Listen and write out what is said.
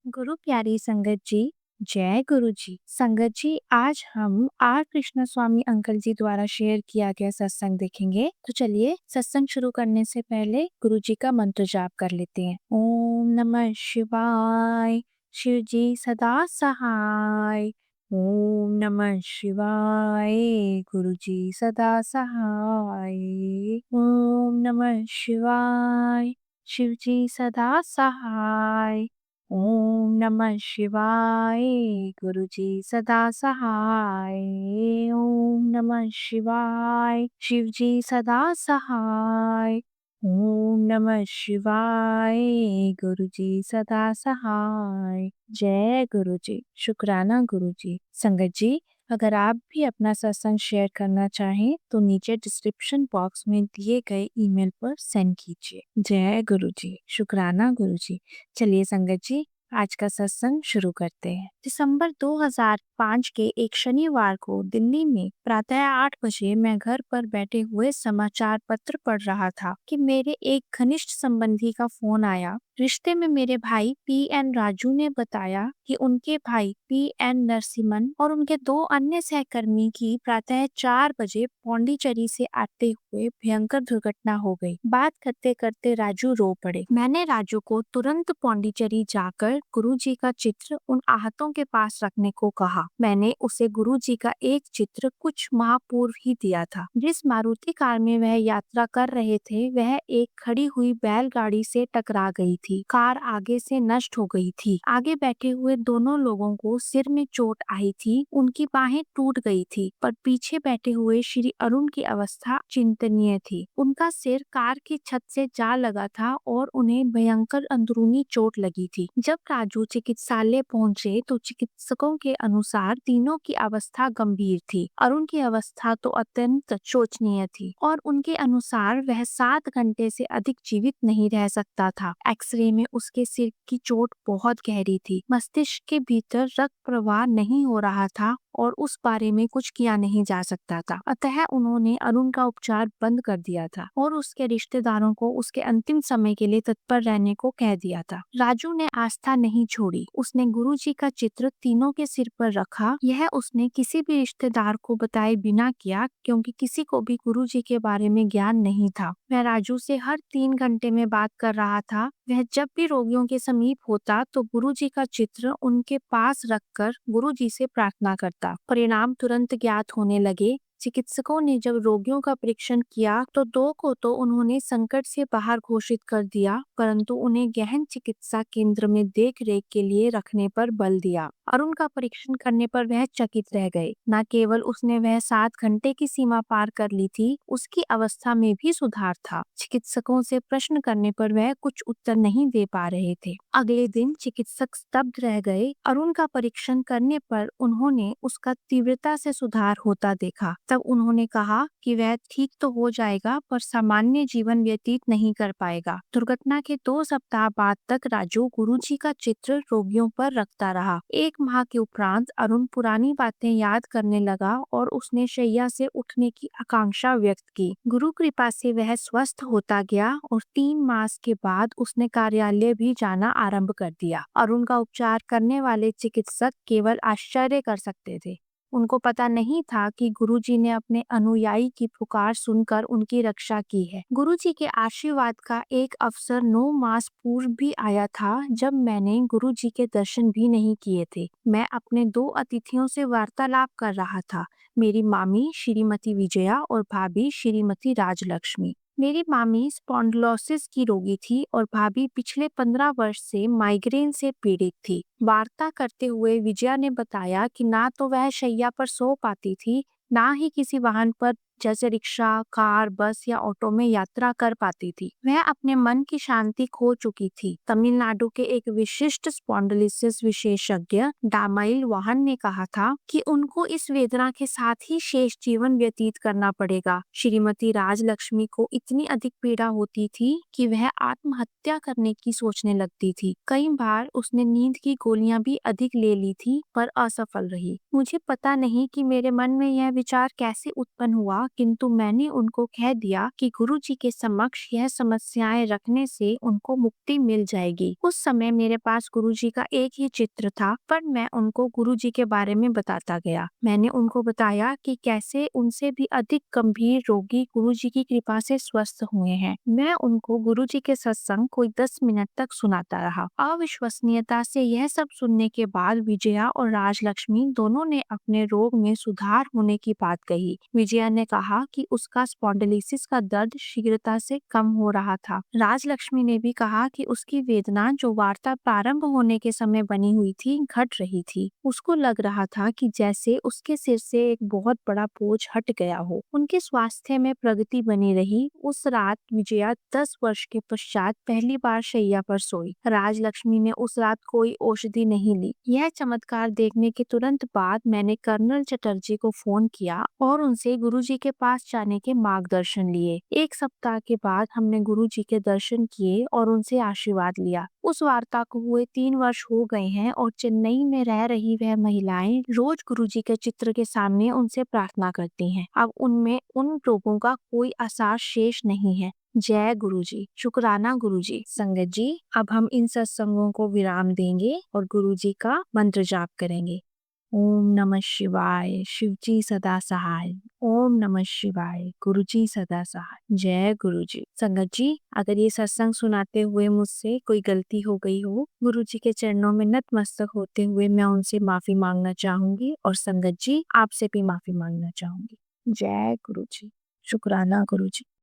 गुरु प्यारी संगत जी, जय गुरु जी। संगत जी, आज हम आर कृष्ण स्वामी अंकल जी द्वारा शेयर किया गया सत्संग देखेंगे। तो चलिए सत्संग शुरू करने से पहले गुरु जी का मंत्र जाप कर लेते हैं। ओम नमः शिवाय, शिव जी सदा सहाय। ओम नमः शिवाय, गुरु जी सदा सहाय। ओम नमः शिवाय, शिव जी सदा सहाय। ओम नमः शिवाय, गुरु जी सदा सहाय। ओम नमः शिवाय, शिव जी सदा सहाय। ओम नमः शिवाय, गुरु जी सदा सहाय। जय गुरु जी। शुक्राना गुरु जी। संगत जी, अगर आप भी अपना सत्संग शेयर करना चाहें तो नीचे डिस्क्रिप्शन बॉक्स में दिए गए ईमेल पर सेंड कीजिए। जय गुरु जी। शुक्राना गुरु जी। चलिए संगत जी, आज का सत्संग शुरू करते हैं। दिसंबर 2005 के एक शनिवार को दिल्ली में प्रातः 8 बजे मैं घर पर बैठे हुए समाचार पत्र पढ़ रहा था कि मेरे एक घनिष्ठ संबंधी का फोन आया। रिश्ते में मेरे भाई पी.एन. राजू ने बताया कि उनके भाई पी.एन. नरसिम्हन और उनके 2 अन्य सहकर्मी की प्रातः 4 बजे पौंडीचेरी से आते हुए भयंकर दुर्घटना हो गई। बात करते करते राजू रो पड़े। मैंने राजू को तुरंत पौंडीचेरी जाकर गुरुजी का चित्र उन आहतों के पास रखने को कहा। मैंने उसे गुरुजी का एक चित्र कुछ माह पूर्व ही दिया था। जिस मारुति कार में वह यात्रा कर रहे थे, वह एक खड़ी हुई बैलगाड़ी से टकरा गई थी। कार आगे से नष्ट हो गई थी। आगे बैठे हुए दोनों लोगों को सिर में चोट आई थी, उनकी बाहें टूट गई थी, पर पीछे बैठे हुए श्री अरुण की अवस्था चिंतनीय थी। उनका सिर कार की छत से जा लगा था और उन्हें भयंकर अंदरूनी चोट लगी थी। जब राजू चिकित्सालय पहुंचे तो चिकित्सकों के अनुसार तीनों की अवस्था गंभीर थी। अरुण की अवस्था तो अत्यंत शोचनीय थी और उनके अनुसार वह 7 घंटे से अधिक जीवित नहीं रह सकता था। एक्सरे में उसके सिर की चोट बहुत गहरी थी। मस्तिष्क के भीतर रक्त प्रवाह नहीं हो रहा था और उस बारे में कुछ किया नहीं जा सकता था। अतः उन्होंने अरुण का उपचार बंद कर दिया था और उसके रिश्तेदारों को उसके अंतिम समय के लिए तत्पर रहने को कह दिया था। राजू ने आस्था नहीं छोड़ी। उसने गुरुजी का चित्र तीनों के सिर पर रखा। यह उसने किसी भी रिश्तेदार को बताए बिना किया, क्योंकि किसी को भी गुरुजी के बारे में ज्ञान नहीं था। वह राजू से हर 3 घंटे में बात कर रहा था। वह जब भी रोगियों के समीप होता तो गुरुजी का चित्र उनके पास रखकर गुरुजी से प्रार्थना करता। परिणाम तुरंत ज्ञात होने लगे। चिकित्सकों ने जब रोगियों का परीक्षण किया तो 2 को तो उन्होंने संकट से बाहर घोषित कर दिया, परंतु उन्हें गहन चिकित्सा केंद्र में देख रेख के लिए रखने पर बल दिया। अरुण का परीक्षण करने पर वह चकित रह गए। न केवल उसने वह 7 घंटे की सीमा पार कर ली थी, उसकी अवस्था में भी सुधार था। चिकित्सकों से प्रश्न करने पर वह कुछ उत्तर नहीं दे पा रहे थे। अगले दिन चिकित्सक स्तब्ध रह गए। अरुण का परीक्षण करने पर उन्होंने उसका तीव्रता से सुधार होता देखा। तब उन्होंने कहा कि वह ठीक तो हो जाएगा, पर सामान्य जीवन व्यतीत नहीं कर पाएगा। दुर्घटना के 2 सप्ताह बाद तक राजू गुरुजी का चित्र रोगियों पर रखता रहा। 1 माह के उपरांत अरुण पुरानी बातें याद करने लगा और उसने शैया से उठने की आकांक्षा व्यक्त की। गुरु कृपा से वह स्वस्थ होता गया और 3 मास के बाद उसने कार्यालय भी जाना आरंभ कर दिया। अरुण का उपचार करने वाले चिकित्सक केवल आश्चर्य कर सकते थे। उनको पता नहीं था कि गुरुजी ने अपने अनुयायी की पुकार सुनकर उनकी रक्षा की है। गुरुजी के आशीर्वाद का एक अवसर 9 मास पूर्व भी आया था, जब मैंने गुरुजी के दर्शन भी नहीं किए थे। मैं अपने 2 अतिथियों से वार्तालाप कर रहा था, मेरी मामी श्रीमती विजया और भाभी श्रीमती राजलक्ष्मी। मेरी मामी स्पॉन्डिलोसिस की रोगी थी और भाभी पिछले 15 वर्ष से माइग्रेन से पीड़ित थी। वार्ता करते हुए विजया ने बताया कि ना तो वह शैया पर सो पाती थी, ना ही किसी वाहन पर जैसे रिक्शा, कार, बस या ऑटो में यात्रा कर पाती थी। वह अपने मन की शांति खो चुकी थी। तमिलनाडु के एक विशिष्ट स्पॉन्डिलोसिस विशेषज्ञ डामाइल वाहन ने कहा था कि उनको इस वेदना के साथ ही शेष जीवन व्यतीत करना पड़ेगा। श्रीमती राजलक्ष्मी को इतनी अधिक पीड़ा होती थी कि वह आत्महत्या करने की सोचने लगती थी। कई बार उसने नींद की गोलियां भी अधिक ले ली थी, पर असफल रही। मुझे पता नहीं कि मेरे मन में यह विचार कैसे उत्पन्न हुआ किंतु मैंने उनको कह दिया कि गुरुजी के समक्ष यह समस्याएं रखने से उनको मुक्ति मिल जाएगी। उस समय मेरे पास गुरुजी का एक ही चित्र था, पर मैं उनको गुरुजी के बारे में बताता गया। मैंने उनको बताया कि कैसे उनसे भी अधिक गंभीर रोगी गुरुजी की कृपा से स्वस्थ हुए हैं। मैं उनको गुरुजी के सत्संग कोई 10 मिनट तक सुनाता रहा। अविश्वसनीयता से यह सब सुनने के बाद विजया और राजलक्ष्मी दोनों ने अपने रोग में सुधार होने की बात कही। विजया ने कहा कि उसका स्पॉन्डिलिसिस का दर्द शीघ्रता से कम हो रहा था। राजलक्ष्मी ने भी कहा कि उसकी वेदना जो वार्ता प्रारंभ होने के समय बनी हुई थी घट रही थी। उसको लग रहा था कि जैसे उसके सिर से एक बहुत बड़ा बोझ हट गया हो। उनके स्वास्थ्य में प्रगति बनी रही। उस रात विजया 10 वर्ष के पश्चात पहली बार शैया पर सोई। राजलक्ष्मी ने उस रात कोई औषधि नहीं ली। यह चमत्कार देखने के तुरंत बाद मैंने कर्नल चटर्जी को फोन किया और उनसे गुरुजी के पास जाने के मार्गदर्शन लिए। एक सप्ताह के बाद हमने गुरुजी के दर्शन किए और उनसे आशीर्वाद लिया। उस वार्ता को हुए 3 वर्ष हो गए हैं और चेन्नई में रह रही वह महिलाएं रोज गुरुजी के चित्र के सामने उनसे प्रार्थना करती हैं। अब उनमें उन रोगों का कोई आसार शेष नहीं है। जय गुरुजी, शुक्राना गुरुजी। संगत जी, अब हम इन सत्संगों को विराम देंगे और गुरुजी का मंत्र जाप करेंगे। ओम नमः शिवाय, शिवजी सदा सहाय। ओम नमः शिवाय, गुरुजी सदा सहाय। जय गुरुजी। संगत जी, अगर ये सत्संग सुनाते हुए मुझसे कोई गलती हो गई हो, गुरुजी के चरणों में नतमस्तक होते हुए मैं उनसे माफी मांगना चाहूंगी और संगत जी आपसे भी माफी मांगना चाहूंगी। जय गुरुजी, शुक्राना गुरुजी।